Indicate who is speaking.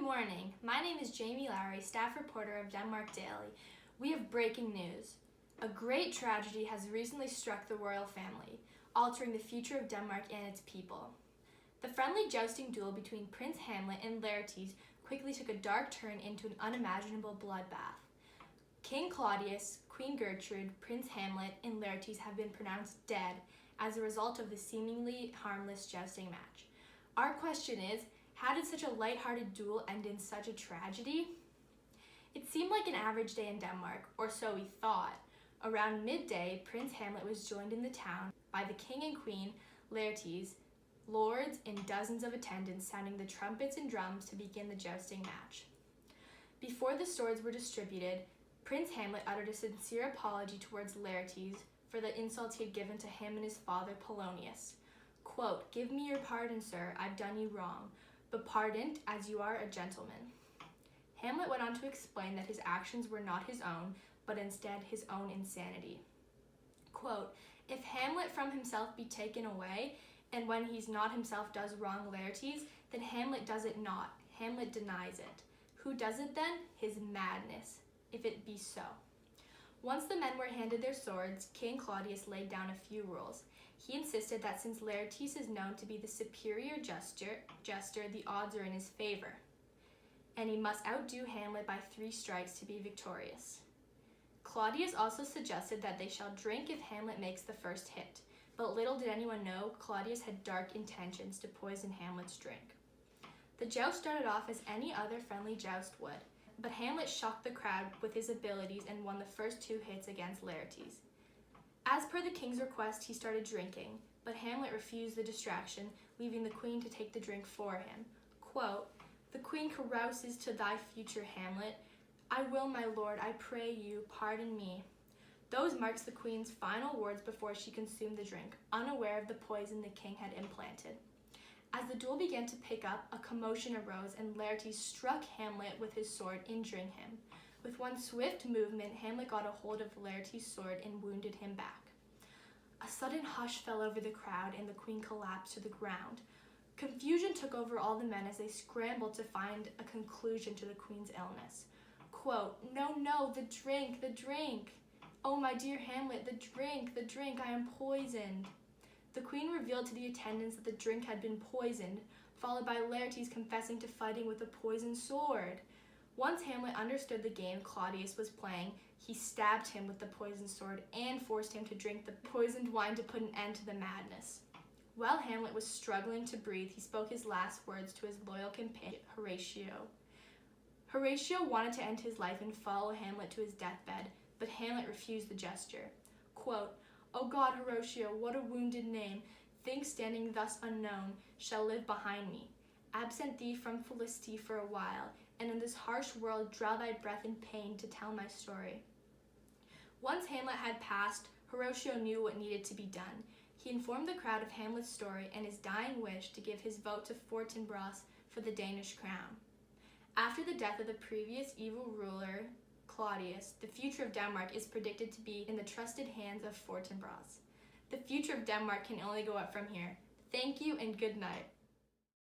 Speaker 1: morning. My name is Jaime Lowry, staff reporter of Denmark Daily. We have breaking news. A great tragedy has recently struck the royal family, altering the future of Denmark and its people. The friendly jousting duel between Prince Hamlet and Laertes quickly took a dark turn into an unimaginable bloodbath. King Claudius, Queen Gertrude, Prince Hamlet, and Laertes have been pronounced dead as a result of the seemingly harmless jousting match. Our question is, how did such a lighthearted duel end in such a tragedy? It seemed like an average day in Denmark, or so we thought. Around midday, Prince Hamlet was joined in the town by the king and queen, Laertes, lords, and dozens of attendants sounding the trumpets and drums to begin the jousting match. Before the swords were distributed, Prince Hamlet uttered a sincere apology towards Laertes for the insults he had given to him and his father Polonius. Quote, "Give me your pardon, sir, I've done you wrong, but pardoned as you are a gentleman." Hamlet went on to explain that his actions were not his own, but instead his own insanity. Quote, "If Hamlet from himself be taken away, and when he's not himself does wrong Laertes, then Hamlet does it not, Hamlet denies it. Who does it then? His madness, if it be so." Once the men were handed their swords, King Claudius laid down a few rules. He insisted that since Laertes is known to be the superior jester, the odds are in his favor, and he must outdo Hamlet by 3 strikes to be victorious. Claudius also suggested that they shall drink if Hamlet makes the first hit, but little did anyone know Claudius had dark intentions to poison Hamlet's drink. The joust started off as any other friendly joust would, but Hamlet shocked the crowd with his abilities and won the first 2 hits against Laertes. As per the king's request, he started drinking, but Hamlet refused the distraction, leaving the queen to take the drink for him. Quote, "The queen carouses to thy future, Hamlet. I will, my lord, I pray you, pardon me." Those marked the queen's final words before she consumed the drink, unaware of the poison the king had implanted. As the duel began to pick up, a commotion arose and Laertes struck Hamlet with his sword, injuring him. With one swift movement, Hamlet got a hold of Laertes' sword and wounded him back. A sudden hush fell over the crowd and the queen collapsed to the ground. Confusion took over all the men as they scrambled to find a conclusion to the queen's illness. Quote, No, the drink. Oh, my dear Hamlet, the drink, I am poisoned." The queen revealed to the attendants that the drink had been poisoned, followed by Laertes confessing to fighting with a poisoned sword. Once Hamlet understood the game Claudius was playing, he stabbed him with the poisoned sword and forced him to drink the poisoned wine to put an end to the madness. While Hamlet was struggling to breathe, he spoke his last words to his loyal companion, Horatio. Horatio wanted to end his life and follow Hamlet to his deathbed, but Hamlet refused the gesture. Quote, "O God, Horatio, what a wounded name, things standing thus unknown, shall live behind me. Absent thee from felicity for a while, and in this harsh world draw thy breath in pain to tell my story." Once Hamlet had passed, Horatio knew what needed to be done. He informed the crowd of Hamlet's story and his dying wish to give his vote to Fortinbras for the Danish crown. After the death of the previous evil ruler, Claudius, the future of Denmark is predicted to be in the trusted hands of Fortinbras. The future of Denmark can only go up from here. Thank you and good night.